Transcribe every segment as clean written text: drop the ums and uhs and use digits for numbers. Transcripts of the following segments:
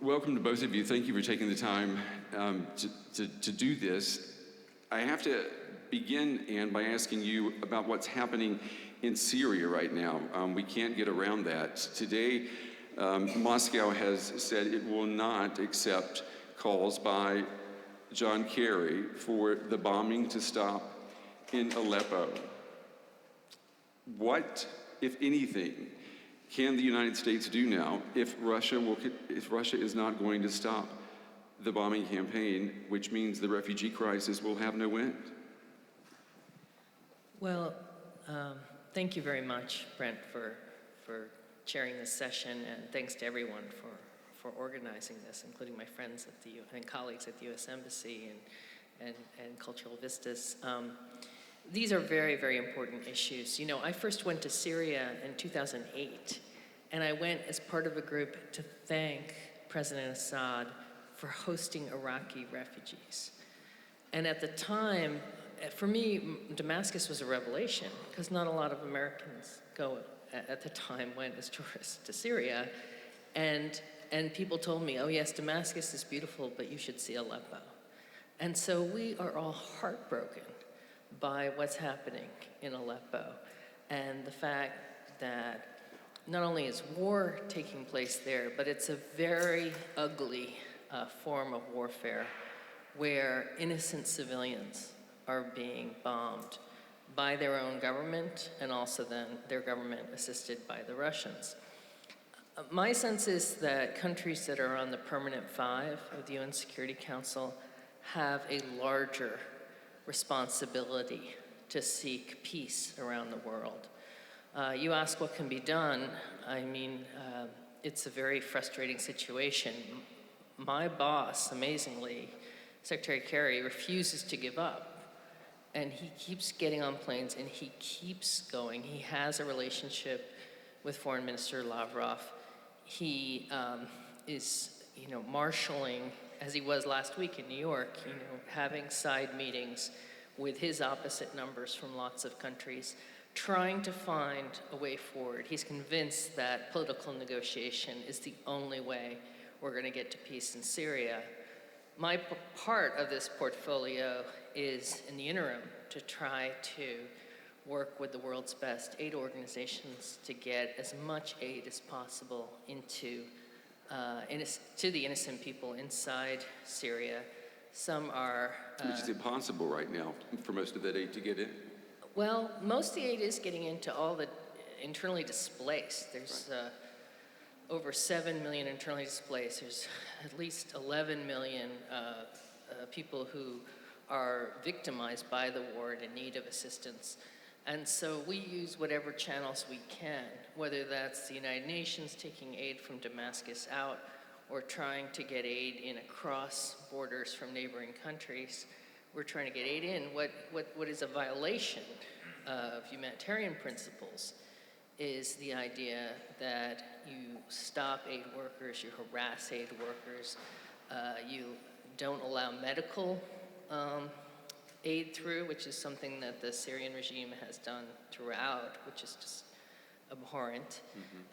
Welcome to both of you. Thank you for taking the time to do this. I have to begin, Anne, by asking you about what's happening in Syria right now. We can't get around that. Today, Moscow has said it will not accept calls by John Kerry for the bombing to stop in Aleppo. What, if anything, can the United States do now if Russia is not going to stop the bombing campaign, which means the refugee crisis will have no end? Well, thank you very much, Brent, for chairing this session, and thanks to everyone for organizing this, including my friends at and colleagues at the U.S. Embassy and Cultural Vistas. These are very, very important issues. You know, I first went to Syria in 2008, and I went as part of a group to thank President Assad for hosting Iraqi refugees. And at the time, for me, Damascus was a revelation, because not a lot of Americans at the time went as tourists to Syria. And people told me, oh yes, Damascus is beautiful, but you should see Aleppo. And so we are all heartbroken by what's happening in Aleppo, and the fact that not only is war taking place there, but it's a very ugly form of warfare where innocent civilians are being bombed by their own government, and also then their government assisted by the Russians. My sense is that countries that are on the permanent 5 of the UN Security Council have a larger responsibility to seek peace around the world. You ask what can be done. I mean, it's a very frustrating situation. My boss, amazingly, Secretary Kerry, refuses to give up. And he keeps getting on planes and he keeps going. He has a relationship with Foreign Minister Lavrov. He is, marshaling, as he was last week in New York, having side meetings with his opposite numbers from lots of countries, trying to find a way forward. He's convinced that political negotiation is the only way we're going to get to peace in Syria. My part of this portfolio is, in the interim, to try to work with the world's best aid organizations to get as much aid as possible to the innocent people inside Syria. Some are... Which is impossible right now for most of that aid to get in. Well, most of the aid is getting into all the internally displaced. There's over 7 million internally displaced. There's at least 11 million people who are victimized by the war and in need of assistance. And so we use whatever channels we can, whether that's the United Nations taking aid from Damascus out, or trying to get aid in across borders from neighboring countries. We're trying to get aid in. What is a violation of humanitarian principles is the idea that you stop aid workers, you harass aid workers, you don't allow medical aid through, which is something that the Syrian regime has done throughout, which is just abhorrent,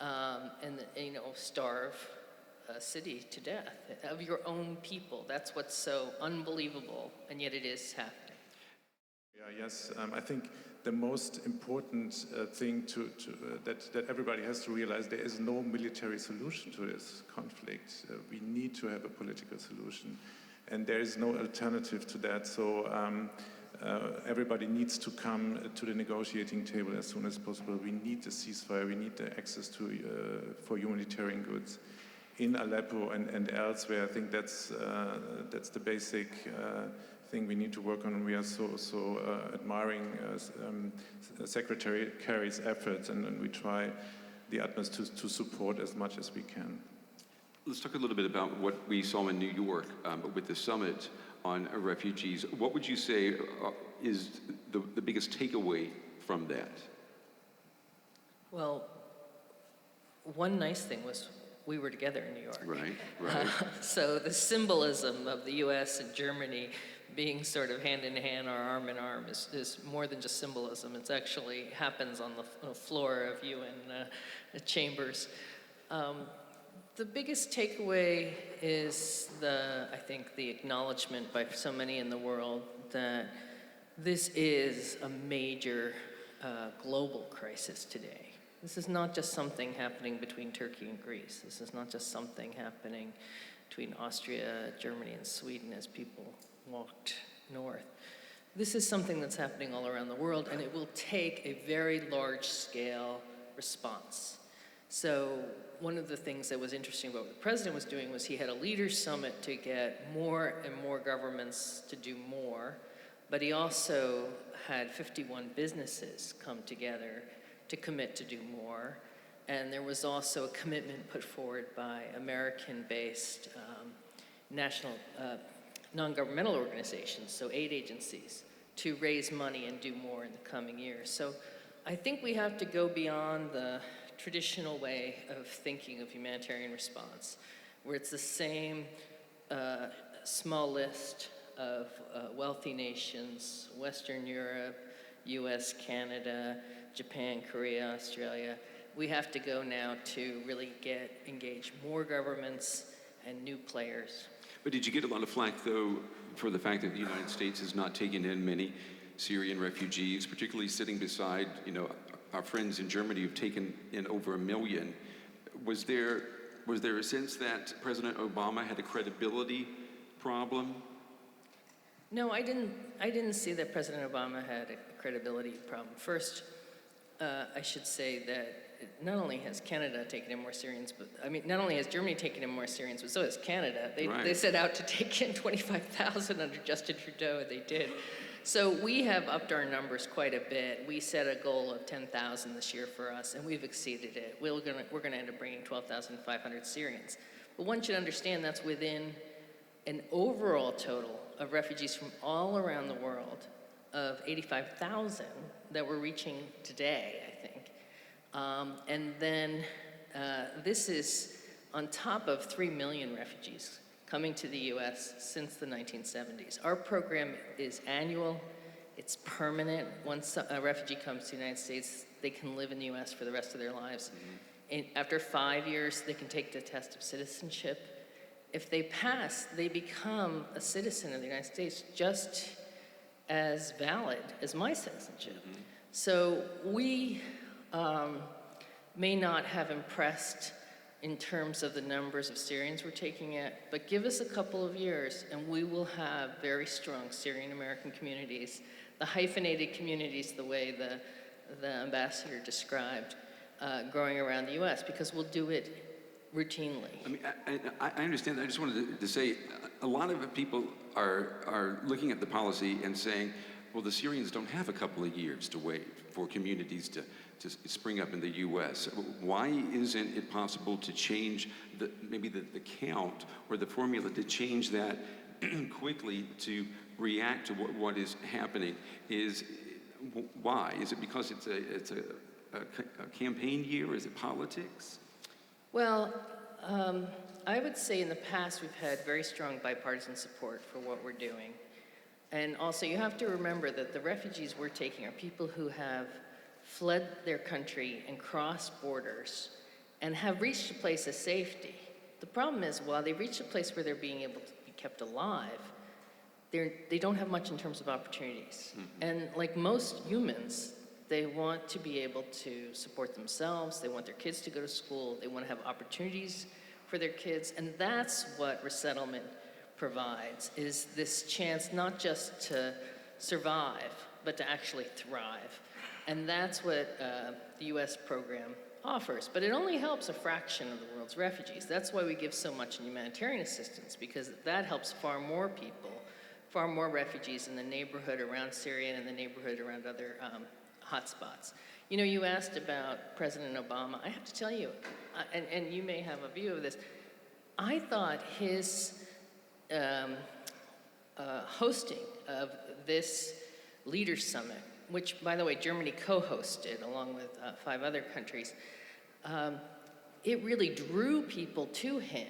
and starve a city to death of your own people. That's what's so unbelievable, and yet it is happening. Yes, I think the most important thing that everybody has to realize, there is no military solution to this conflict. We need to have a political solution, and there is no alternative to that. So everybody needs to come to the negotiating table as soon as possible. We need the ceasefire. We need the access for humanitarian goods in Aleppo and elsewhere. I think that's the basic thing we need to work on. We are so admiring Secretary Kerry's efforts, and we try the utmost to support as much as we can. Let's talk a little bit about what we saw in New York with the summit on refugees. What would you say is the biggest takeaway from that? Well, one nice thing was we were together in New York. Right. So the symbolism of the U.S. and Germany being sort of hand in hand or arm in arm is more than just symbolism. It actually happens on the floor of UN chambers. The biggest takeaway is I think the acknowledgement by so many in the world that this is a major global crisis today. This is not just something happening between Turkey and Greece. This is not just something happening between Austria, Germany, and Sweden as people walked north. This is something that's happening all around the world, and it will take a very large-scale response. So one of the things that was interesting about what the president was doing was he had a leaders' summit to get more and more governments to do more, but he also had 51 businesses come together to commit to do more. And there was also a commitment put forward by American-based national non-governmental organizations, so aid agencies, to raise money and do more in the coming years. So I think we have to go beyond the traditional way of thinking of humanitarian response, where it's the same small list of wealthy nations, Western Europe, US, Canada, Japan, Korea, Australia. We have to go now to really engage more governments and new players. But did you get a lot of flack, though, for the fact that the United States has not taken in many Syrian refugees, particularly sitting beside, our friends in Germany who've taken in over 1 million? Was there a sense that President Obama had a credibility problem? No, I didn't see that President Obama had a credibility problem. First, I should say that not only has Canada taken in more Syrians, but not only has Germany taken in more Syrians, but so has Canada. They set out to take in 25,000 under Justin Trudeau, and they did. So we have upped our numbers quite a bit. We set a goal of 10,000 this year for us, and we've exceeded it. We're gonna end up bringing 12,500 Syrians. But one should understand that's within an overall total of refugees from all around the world of 85,000 that we're reaching today, I think. And then this is on top of 3 million refugees coming to the US since the 1970s. Our program is annual, it's permanent. Once a refugee comes to the United States, they can live in the US for the rest of their lives. And after 5 years, they can take the test of citizenship. If they pass, they become a citizen of the United States just as valid as my citizenship. So we may not have impressed in terms of the numbers of Syrians we're taking in, but give us a couple of years and we will have very strong Syrian American communities, the hyphenated communities, the way the ambassador described, growing around the US, because we'll do it routinely. I understand that. I just wanted to say, a lot of people are looking at the policy and saying, well, the Syrians don't have a couple of years to wait for communities to spring up in the U.S. Why isn't it possible to change maybe the count or the formula, to change that quickly to react to what is happening? Why? Is it because it's a campaign year? Is it politics? Well, I would say in the past we've had very strong bipartisan support for what we're doing. And also you have to remember that the refugees we're taking are people who have fled their country and crossed borders and have reached a place of safety. The problem is, while they reach a place where they're being able to be kept alive, they don't have much in terms of opportunities. And like most humans, they want to be able to support themselves, they want their kids to go to school, they want to have opportunities for their kids, and that's what resettlement provides, is this chance not just to survive, but to actually thrive. And that's what the US program offers. But it only helps a fraction of the world's refugees. That's why we give so much in humanitarian assistance, because that helps far more people, far more refugees in the neighborhood around Syria and in the neighborhood around other hotspots. You asked about President Obama. I have to tell you, and you may have a view of this, I thought his hosting of this Leaders Summit, which, by the way, Germany co-hosted along with 5 other countries, it really drew people to him.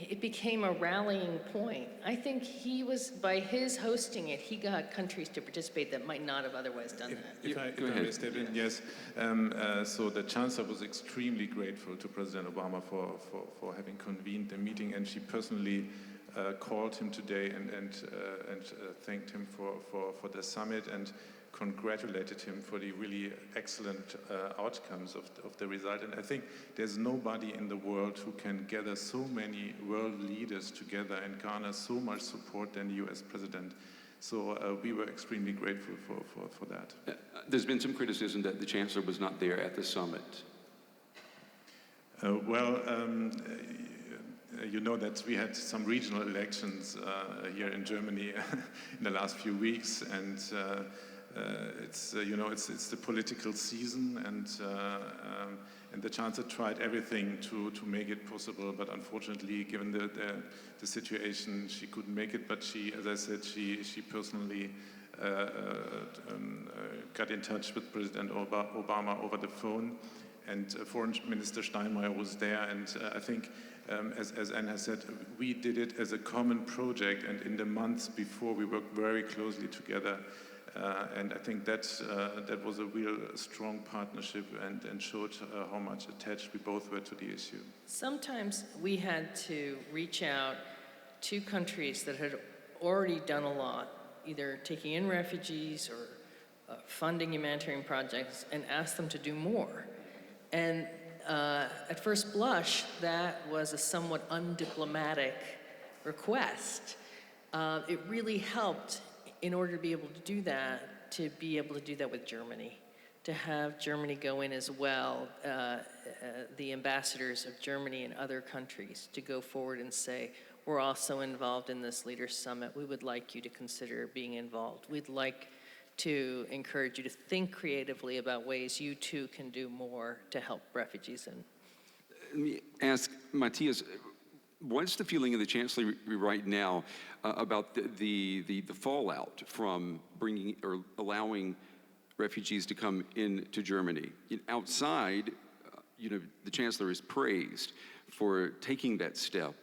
it became a rallying point. I think he was, by his hosting it, he got countries to participate that might not have otherwise done that. If I may step in, yes. So the Chancellor was extremely grateful to President Obama for having convened the meeting, and she personally called him today and thanked him for the summit and congratulated him for the really excellent outcomes of the result. And I think there's nobody in the world who can gather so many world leaders together and garner so much support than the US President. So we were extremely grateful for that. There's been some criticism that the Chancellor was not there at the summit. You know that we had some regional elections here in Germany in the last few weeks, and it's the political season, and the Chancellor tried everything to make it possible, but unfortunately, given the situation, she couldn't make it. But she, as I said, she personally got in touch with President Obama over the phone, and Foreign Minister Steinmeier was there, and I think. As Anne has said, we did it as a common project, and in the months before we worked very closely together, and I think that was a real strong partnership and showed how much attached we both were to the issue. Sometimes we had to reach out to countries that had already done a lot, either taking in refugees or funding humanitarian projects, and ask them to do more. And at first blush, that was a somewhat undiplomatic request. It really helped, in order to be able to do that with Germany, to have Germany go in as well, the ambassadors of Germany and other countries to go forward and say, we're also involved in this Leaders Summit. We would like you to consider being involved. We'd like to encourage you to think creatively about ways you too can do more to help refugees in. Let me ask Matthias, what's the feeling of the Chancellor right now about the fallout from bringing or allowing refugees to come into Germany? Outside, the Chancellor is praised for taking that step,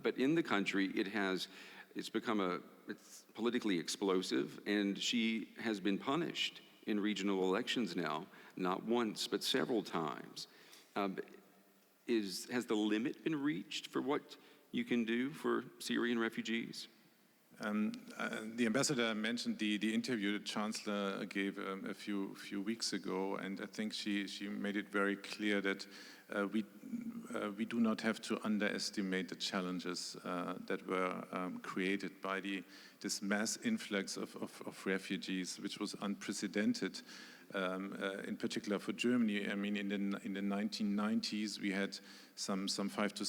but in the country, it's become it's politically explosive, and she has been punished in regional elections now, not once, but several times. Has the limit been reached for what you can do for Syrian refugees? The ambassador mentioned the interview the Chancellor gave a few weeks ago, and I think she made it very clear that we do not have to underestimate the challenges that were created by this mass influx of refugees, which was unprecedented. In particular for Germany, I mean, in the 1990s, we had some 5 to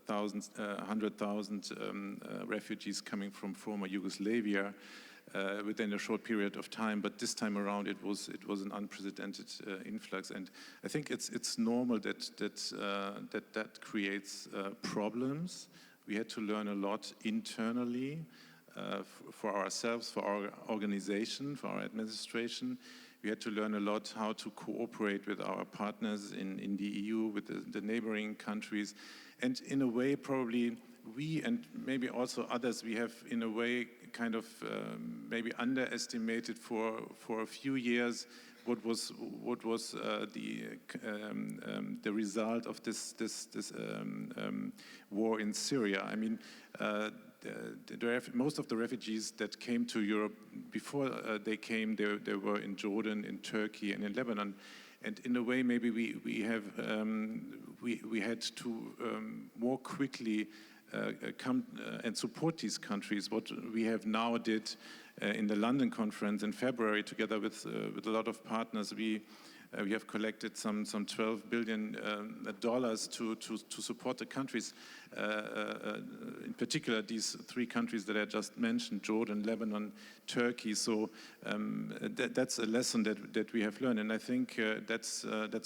100,000 refugees coming from former Yugoslavia within a short period of time. But this time around, it was an unprecedented influx, and I think it's normal that creates problems. We had to learn a lot internally. For ourselves, for our organization, for our administration. We had to learn a lot how to cooperate with our partners in the EU, with the neighboring countries. And in a way, probably we and maybe also others, we have in a way kind of maybe underestimated for a few years what was the result of this war in Syria. I mean, most of the refugees that came to Europe before they came, they were in Jordan, in Turkey, and in Lebanon. And in a way, maybe we had to more quickly come and support these countries. What we have now did in the London conference in February, together with a lot of partners, we have collected some $12 billion to support the countries, in particular these three countries that I just mentioned: Jordan, Lebanon, Turkey. So that's a lesson that we have learned, and I think that's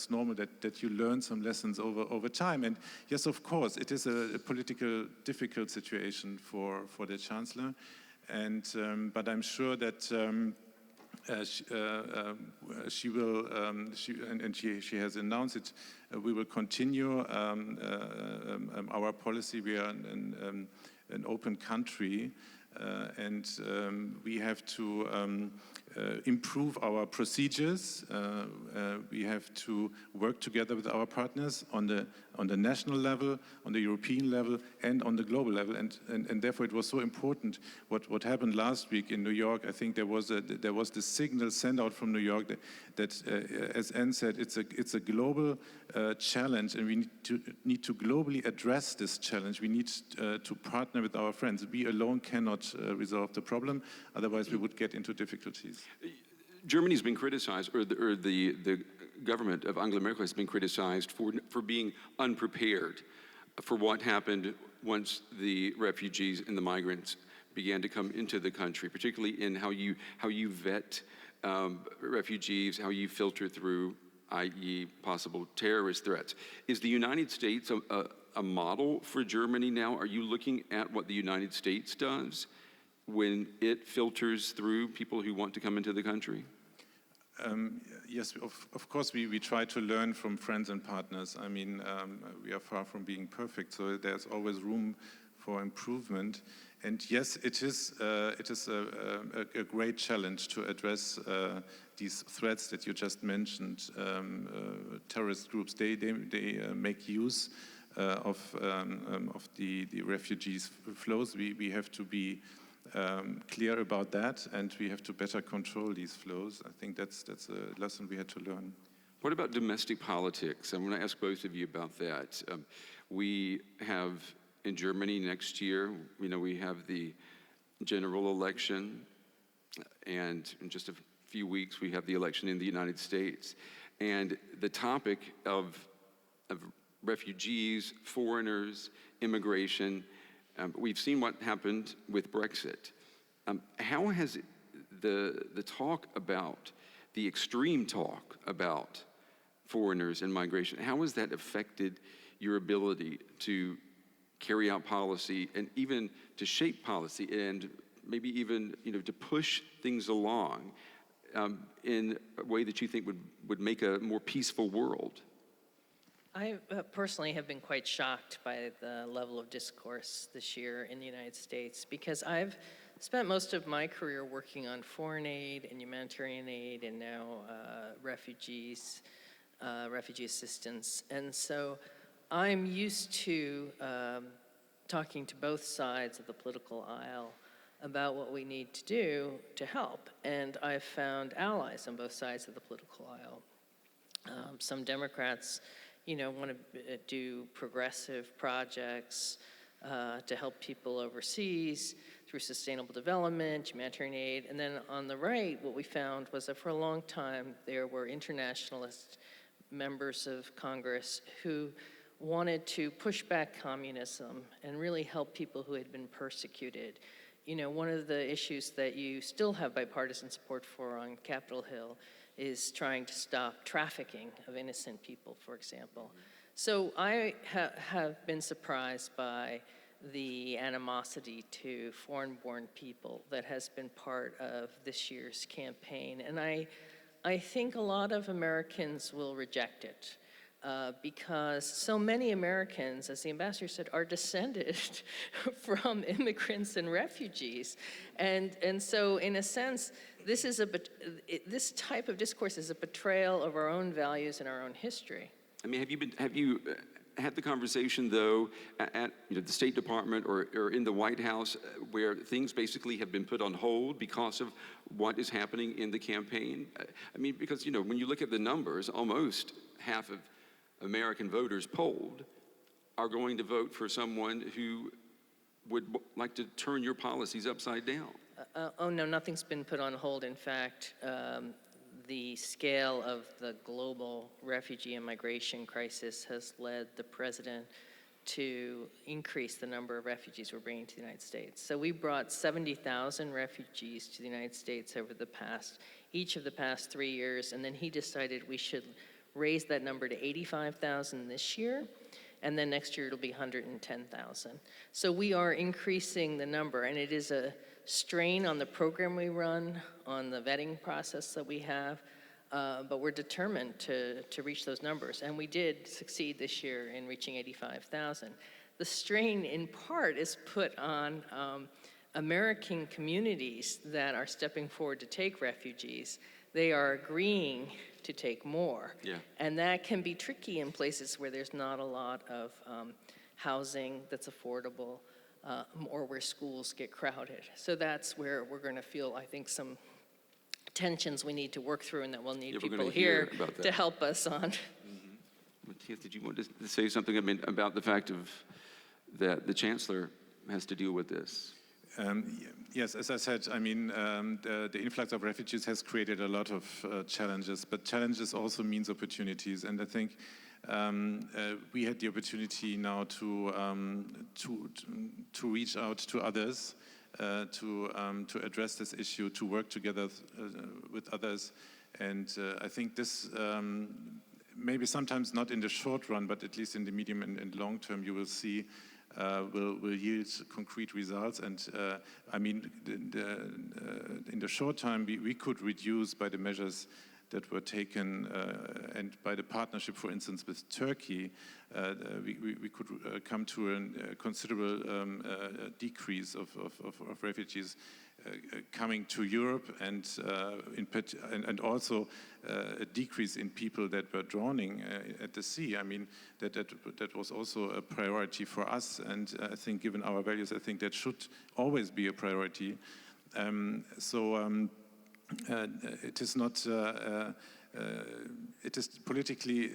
normal that you learn some lessons over time. And yes, of course, it is a political difficult situation for the Chancellor, and but I'm sure that. she will, she has announced it. We will continue our policy. We are an open country, and we have to improve our procedures. We have to work together with our partners on the national level, on the European level, and on the global level. And therefore, it was so important what happened last week in New York. I think there was the signal sent out from New York that as Anne said, it's a global challenge, and we need to globally address this challenge. We need to partner with our friends. We alone cannot resolve the problem. Otherwise, we would get into difficulties. Germany's been criticized, or the government of Angela Merkel has been criticized for being unprepared for what happened once the refugees and the migrants began to come into the country, particularly in how you vet refugees, how you filter through, i.e. possible terrorist threats. Is the United States a model for Germany now? Are you looking at what the United States does when it filters through people who want to come into the country? Yes, of course, we try to learn from friends and partners. I mean, we are far from being perfect, so there's always room for improvement. And yes, it is a great challenge to address these threats that you just mentioned. Terrorist groups, they make use of the refugees flows. We have to be clear about that, and we have to better control these flows. I think that's a lesson we had to learn. What about domestic politics? I'm going to ask both of you about that. We have in Germany next year, we have the general election, and in just a few weeks we have the election in the United States. And the topic of refugees, foreigners, immigration, we've seen what happened with Brexit. How has the talk about, the extreme talk about foreigners and migration, how has that affected your ability to carry out policy and even to shape policy and maybe even to push things along in a way that you think would make a more peaceful world? I personally have been quite shocked by the level of discourse this year in the United States, because I've spent most of my career working on foreign aid and humanitarian aid and now refugee assistance. And so I'm used to talking to both sides of the political aisle about what we need to do to help. And I've found allies on both sides of the political aisle. Some Democrats want to do progressive projects to help people overseas through sustainable development, humanitarian aid. And then on the right, what we found was that for a long time, there were internationalist members of Congress who wanted to push back communism and really help people who had been persecuted. One of the issues that you still have bipartisan support for on Capitol Hill is trying to stop trafficking of innocent people, for example. So I have been surprised by the animosity to foreign-born people that has been part of this year's campaign. And I think a lot of Americans will reject it because so many Americans, as the ambassador said, are descended from immigrants and refugees. And so in a sense, this type of discourse is a betrayal of our own values and our own history. I mean, have you had the conversation, though, at the State Department or in the White House, where things basically have been put on hold because of what is happening in the campaign? I mean, because, when you look at the numbers, almost half of American voters polled are going to vote for someone who would like to turn your policies upside down. Oh, no, nothing's been put on hold. In fact, the scale of the global refugee and migration crisis has led the president to increase the number of refugees we're bringing to the United States. So we brought 70,000 refugees to the United States over each of the past 3 years, and then he decided we should raise that number to 85,000 this year, and then next year it'll be 110,000. So we are increasing the number, and it is a strain on the program we run, on the vetting process that we have, but we're determined to reach those numbers. And we did succeed this year in reaching 85,000. The strain, in part, is put on American communities that are stepping forward to take refugees. They are agreeing to take more. Yeah. And that can be tricky in places where there's not a lot of housing that's affordable, or where schools get crowded. So that's where we're going to feel, I think, some tensions we need to work through, and that we'll need people here to help us on. Mathias, did you want to say something about the fact that the Chancellor has to deal with this? Yes, as I said, I mean, the influx of refugees has created a lot of challenges, but challenges also means opportunities. And I think we had the opportunity now to reach out to others, to address this issue, to work together with others. And I think this, maybe sometimes not in the short run, but at least in the medium and long term, you will see will yield concrete results. And I mean, in the short time, we could reduce by the measures that were taken and by the partnership, for instance, with Turkey, we could come to a considerable decrease of refugees coming to Europe, and also a decrease in people that were drowning at the sea. I mean, that was also a priority for us, and I think, given our values, I think that should always be a priority. It is not. It is politically,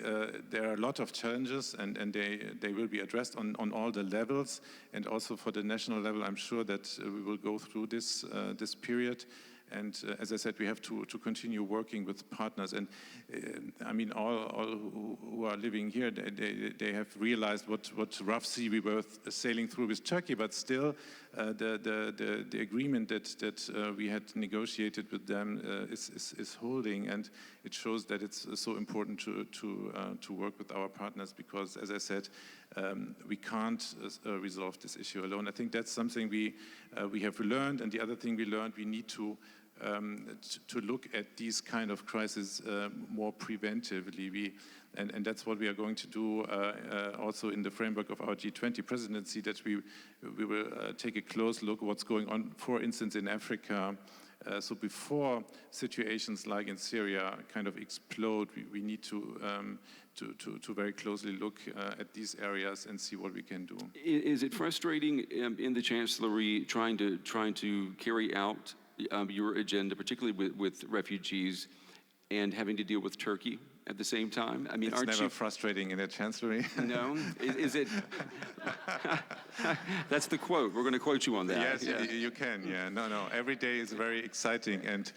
there are a lot of challenges, and they will be addressed on all the levels, and also for the national level. I'm sure that we will go through this period. And as I said, we have to continue working with partners. And I mean, all who are living here, they have realized what rough sea we were sailing through with Turkey. But still, the agreement that we had negotiated with them is holding, and it shows that it's so important to work with our partners, because, as I said, we can't resolve this issue alone. I think that's something we have learned, and the other thing we learned, we need to look at these kind of crises more preventively. And that's what we are going to do also in the framework of our G20 presidency, that we will take a close look at what's going on, for instance, in Africa. So before situations like in Syria kind of explode, we need to very closely look at these areas and see what we can do. Is it frustrating in the Chancellery trying to carry out your agenda, particularly with refugees, and having to deal with Turkey at the same time? I mean, it's never frustrating in a Chancellery. No? Is it? That's the quote. We're going to quote you on that. Yes, yeah. You can, yeah. No. Every day is very exciting. And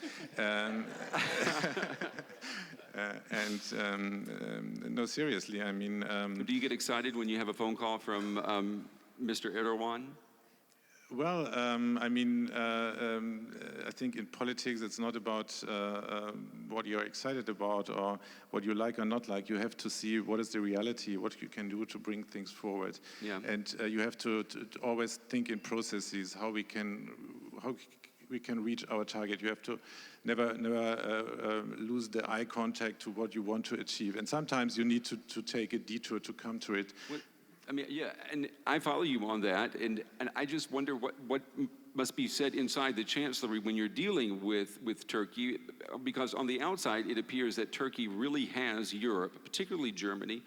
no, seriously, I mean... Do you get excited when you have a phone call from Mr. Erdogan? Well, I mean, I think in politics it's not about what you're excited about or what you like or not like. You have to see what is the reality, what you can do to bring things forward. Yeah. And you have to always think in processes, how we can reach our target. You have to never lose the eye contact to what you want to achieve. And sometimes you need to take a detour to come to it. I mean, yeah, and I follow you on that, and I just wonder what must be said inside the Chancellery when you're dealing with Turkey, because on the outside it appears that Turkey really has Europe, particularly Germany,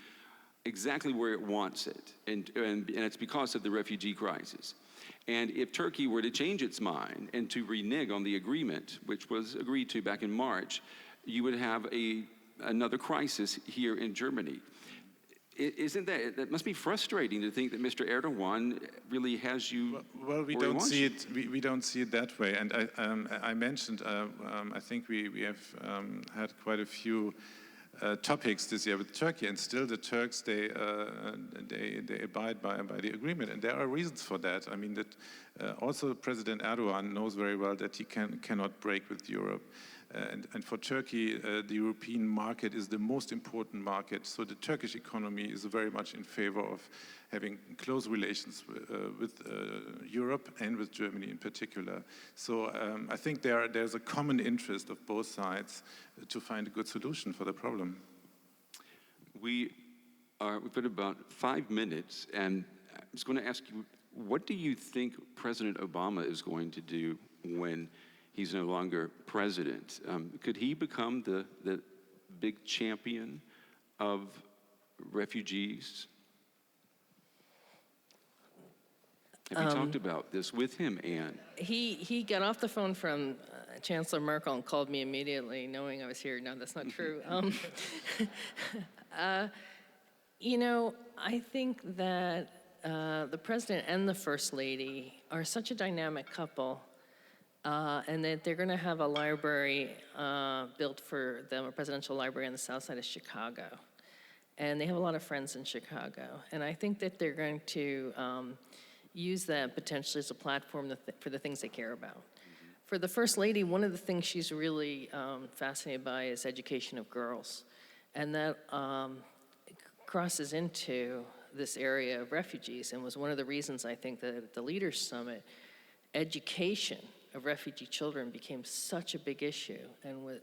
exactly where it wants it, and it's because of the refugee crisis. And if Turkey were to change its mind and to renege on the agreement, which was agreed to back in March, you would have another crisis here in Germany. Isn't that must be frustrating to think that Mr. Erdogan really has you? Well, we don't see it. We don't see it that way. And I mentioned. I think we have had quite a few topics this year with Turkey, and still the Turks they abide by the agreement, and there are reasons for that. I mean that also President Erdogan knows very well that he cannot break with Europe. And for Turkey, the European market is the most important market. So the Turkish economy is very much in favor of having close relations with Europe and with Germany in particular. So I think there's a common interest of both sides to find a good solution for the problem. We've got about 5 minutes, and I was going to ask you, what do you think President Obama is going to do when he's no longer president? Could he become the big champion of refugees? Have you talked about this with him, Anne? He got off the phone from Chancellor Merkel and called me immediately, knowing I was here. No, that's not true. You know, I think that the president and the first lady are such a dynamic couple, and that they're going to have a library built for them, a presidential library on the south side of Chicago. And they have a lot of friends in Chicago. And I think that they're going to use that potentially as a platform for the things they care about. For the First Lady, one of the things she's really fascinated by is education of girls. And that crosses into this area of refugees and was one of the reasons I think that at the Leaders Summit, education of refugee children became such a big issue,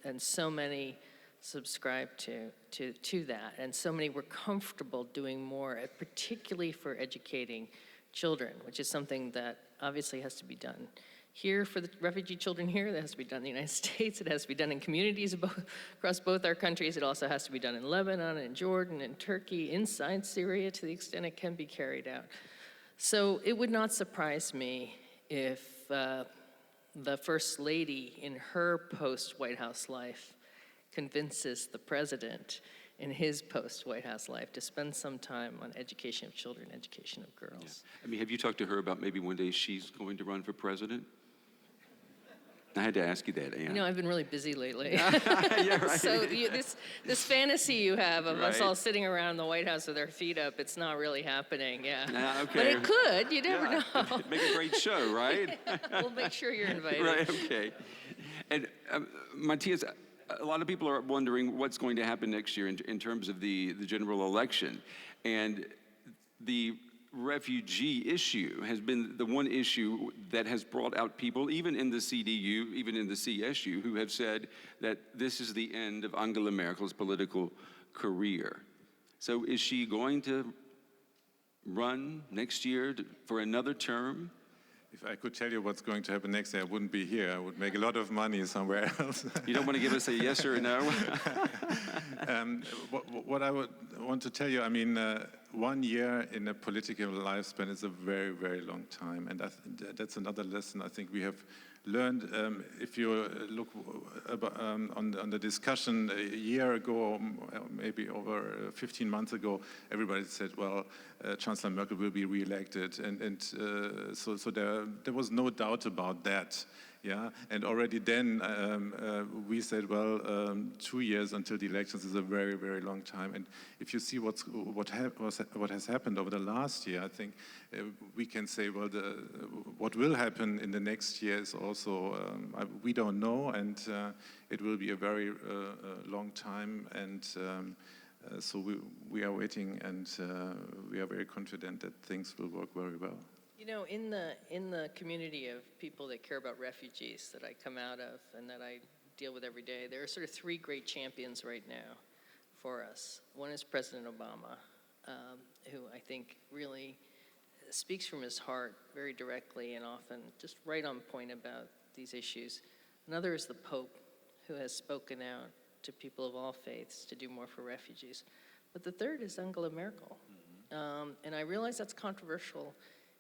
and so many subscribed to that, and so many were comfortable doing more, particularly for educating children, which is something that obviously has to be done here for the refugee children here. That has to be done in the United States. It has to be done in communities across both our countries. It also has to be done in Lebanon and Jordan and Turkey, inside Syria to the extent it can be carried out. So it would not surprise me if the First Lady in her post-White House life convinces the president in his post-White House life to spend some time on education of children, education of girls. Yeah. I mean, have you talked to her about maybe one day she's going to run for president? I had to ask you that, Anne. You know, I've been really busy lately. Yeah, right. So this fantasy you have of us Right. all sitting around the White House with our feet up, it's not really happening, yeah. Okay. But it could, you never Yeah. know. Make a great show, right? We'll make sure you're invited. Right, okay. And Matthias, a lot of people are wondering what's going to happen next year in terms of the general election. And the refugee issue has been the one issue that has brought out people, even in the CDU, even in the CSU, who have said that this is the end of Angela Merkel's political career. So is she going to run next year for another term? If I could tell you what's going to happen next year, I wouldn't be here. I would make a lot of money somewhere else. You don't want to give us a yes or a no? What I would want to tell you, I mean, 1 year in a political lifespan is a very, very long time. And that's another lesson I think we have learned. If you look on the discussion a year ago, or maybe over 15 months ago, everybody said, well, Chancellor Merkel will be re-elected. So there was no doubt about that. Yeah, and already then we said, well, 2 years until the elections is a very, very long time. And if you see what has happened over the last year, I think we can say, well, what will happen in the next year is also we don't know, and it will be a very long time. And so we are waiting, and we are very confident that things will work very well. You know, in the community of people that care about refugees that I come out of and that I deal with every day, there are sort of three great champions right now for us. One is President Obama, who I think really speaks from his heart very directly and often just right on point about these issues. Another is the Pope, who has spoken out to people of all faiths to do more for refugees. But the third is Angela Merkel. And I realize that's controversial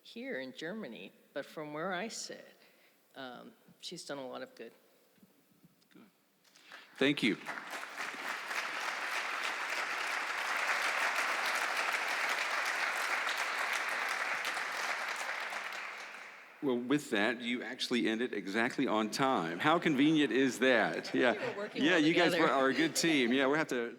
here in Germany, but from where I sit, she's done a lot of good. Good. Thank you. Well, with that, you actually ended exactly on time. How convenient is that? Yeah, We were working yeah, well you guys together. are a good team. Yeah, we'll have to.